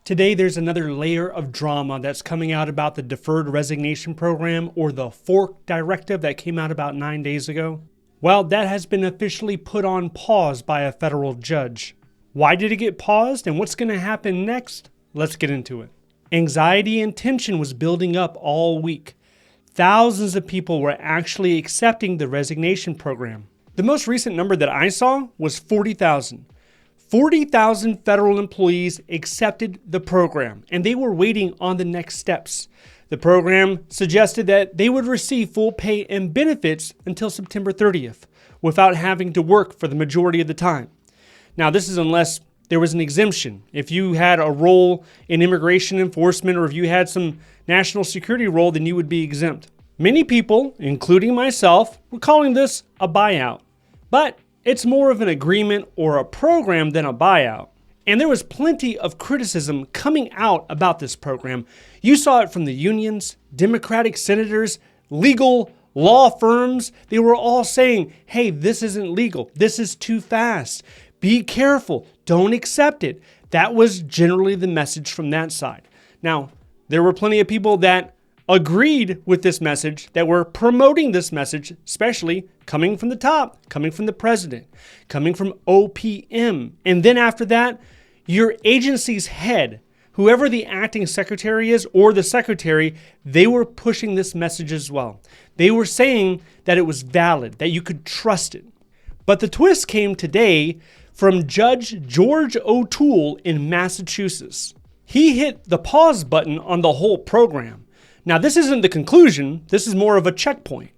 Today, there's another layer of drama that's coming out about the deferred resignation program, or the Fork Directive, that came out about 9 days ago. Well, that has been officially put on pause by a federal judge. Why did it get paused, and what's going to happen next? Let's get into it. Anxiety and tension was building up all week. Thousands of people were actually accepting the resignation program. The most recent number that I saw was 40,000. 40,000 federal employees accepted the program, and they were waiting on the next steps. The program suggested that they would receive full pay and benefits until September 30th, without having to work for the majority of the time. Now, this is unless there was an exemption. If you had a role in immigration enforcement, or if you had some national security role, then you would be exempt. Many people, including myself, were calling this a buyout. But it's more of an agreement or a program than a buyout. And there was plenty of criticism coming out about this program. You saw it from the unions, Democratic senators, legal law firms. They were all saying, hey, this isn't legal. This is too fast. Be careful. Don't accept it. That was generally the message from that side. Now, there were plenty of people that agreed with this message, that were promoting this message, especially coming from the top, coming from the president, coming from OPM. And then after that, your agency's head, whoever the acting secretary is or the secretary, they were pushing this message as well. They were saying that it was valid, that you could trust it. But the twist came today from Judge George O'Toole in Massachusetts. He hit the pause button on the whole program. Now, this isn't the conclusion. This is more of a checkpoint.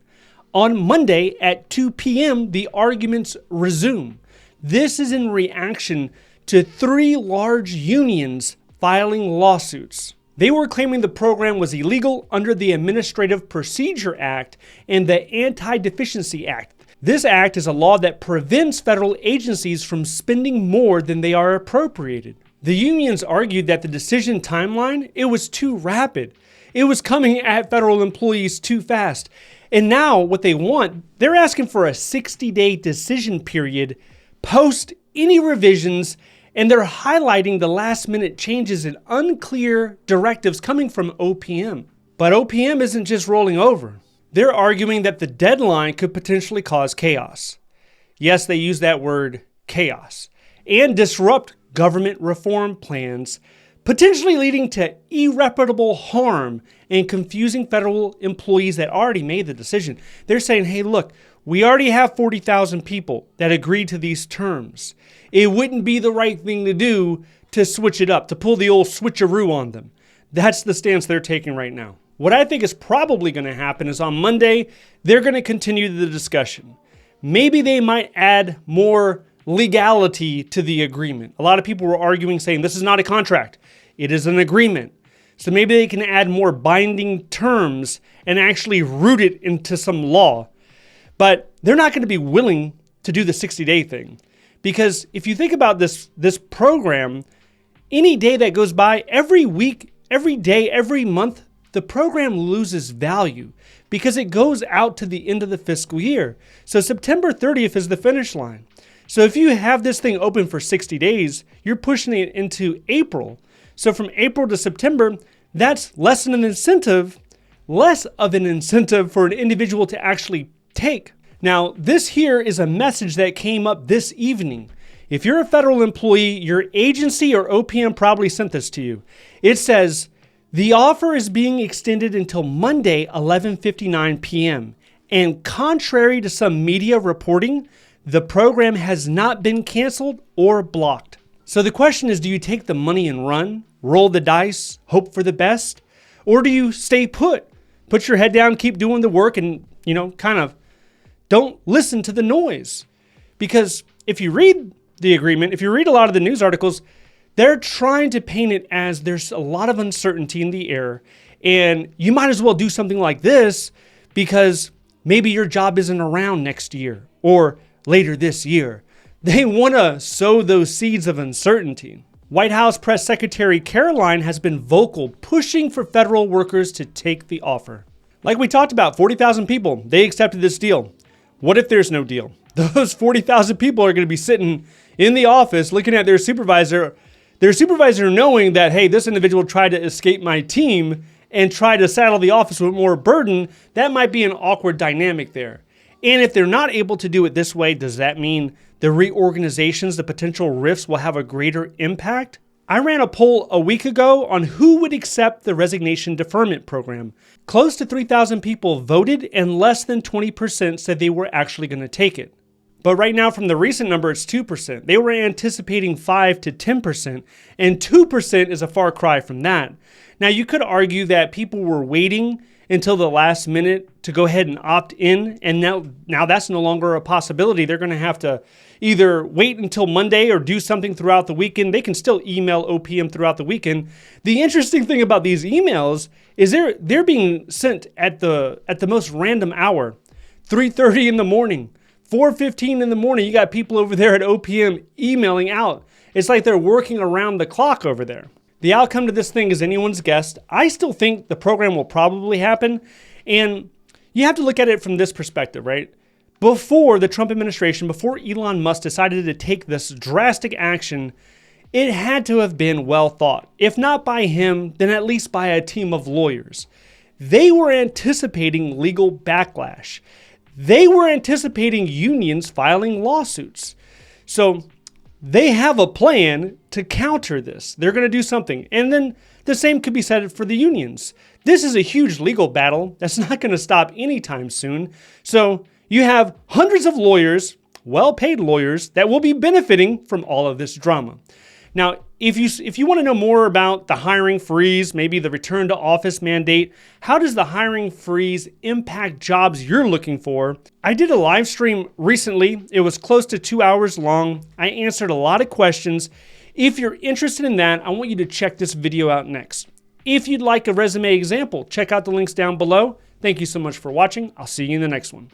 On Monday at 2 p.m., the arguments resume. This is in reaction to 3 large unions filing lawsuits. They were claiming the program was illegal under the Administrative Procedure Act and the Anti-Deficiency Act. This act is a law that prevents federal agencies from spending more than they are appropriated. The unions argued that the decision timeline, it was too rapid. It was coming at federal employees too fast. And now what they want, they're asking for a 60-day decision period post any revisions, and they're highlighting the last-minute changes and unclear directives coming from OPM. But OPM isn't just rolling over. They're arguing that the deadline could potentially cause chaos. Yes, they use that word, chaos, and disrupt government reform plans, potentially leading to irreparable harm and confusing federal employees that already made the decision. They're saying, hey, look, we already have 40,000 people that agreed to these terms. It wouldn't be the right thing to do to switch it up, to pull the old switcheroo on them. That's the stance they're taking right now. What I think is probably going to happen is on Monday, they're going to continue the discussion. Maybe they might add more legality to the agreement. A lot of people were arguing, saying this is not a contract. It is an agreement. So maybe they can add more binding terms and actually root it into some law. But they're not going to be willing to do the 60-day thing. Because if you think about this program, any day that goes by, every week, every day, every month, the program loses value because it goes out to the end of the fiscal year. So September 30th is the finish line. So if you have this thing open for 60 days, you're pushing it into April. So from April to September, that's less of an incentive for an individual to actually take. Now, this here is a message that came up this evening. If you're a federal employee, your agency or OPM probably sent this to you. It says, the offer is being extended until Monday, 11:59 p.m. And contrary to some media reporting, the program has not been canceled or blocked. So the question is, do you take the money and run, roll the dice, hope for the best? Or do you stay put your head down, keep doing the work, and, kind of don't listen to the noise? Because if you read the agreement, if you read a lot of the news articles, they're trying to paint it as there's a lot of uncertainty in the air, and you might as well do something like this because maybe your job isn't around next year or later this year. They want to sow those seeds of uncertainty. White House Press Secretary Caroline has been vocal, pushing for federal workers to take the offer. Like we talked about, 40,000 people, they accepted this deal. What if there's no deal? Those 40,000 people are going to be sitting in the office looking at their supervisor Their supervisor knowing that, hey, this individual tried to escape my team and try to saddle the office with more burden, that might be an awkward dynamic there. And if they're not able to do it this way, does that mean the reorganizations, the potential rifts will have a greater impact? I ran a poll a week ago on who would accept the resignation deferment program. Close to 3,000 people voted and less than 20% said they were actually going to take it. But right now from the recent number, it's 2%. They were anticipating 5 to 10%, and 2% is a far cry from that. Now you could argue that people were waiting until the last minute to go ahead and opt in, and now that's no longer a possibility. They're going to have to either wait until Monday or do something throughout the weekend. They can still email OPM throughout the weekend. The interesting thing about these emails is they're being sent at the most random hour, 3:30 in the morning, 4:15 in the morning. You got people over there at OPM emailing out. It's like they're working around the clock over there. The outcome to this thing is anyone's guess. I still think the program will probably happen. And you have to look at it from this perspective, right? Before the Trump administration, before Elon Musk decided to take this drastic action, it had to have been well thought. If not by him, then at least by a team of lawyers. They were anticipating legal backlash. They were anticipating unions filing lawsuits. So they have a plan to counter this. They're going to do something. And then the same could be said for the unions. This is a huge legal battle that's not going to stop anytime soon. So you have hundreds of lawyers, well-paid lawyers, that will be benefiting from all of this drama. Now, if you want to know more about the hiring freeze, maybe the return to office mandate, how does the hiring freeze impact jobs you're looking for? I did a live stream recently. It was close to 2 hours long. I answered a lot of questions. If you're interested in that, I want you to check this video out next. If you'd like a resume example, check out the links down below. Thank you so much for watching. I'll see you in the next one.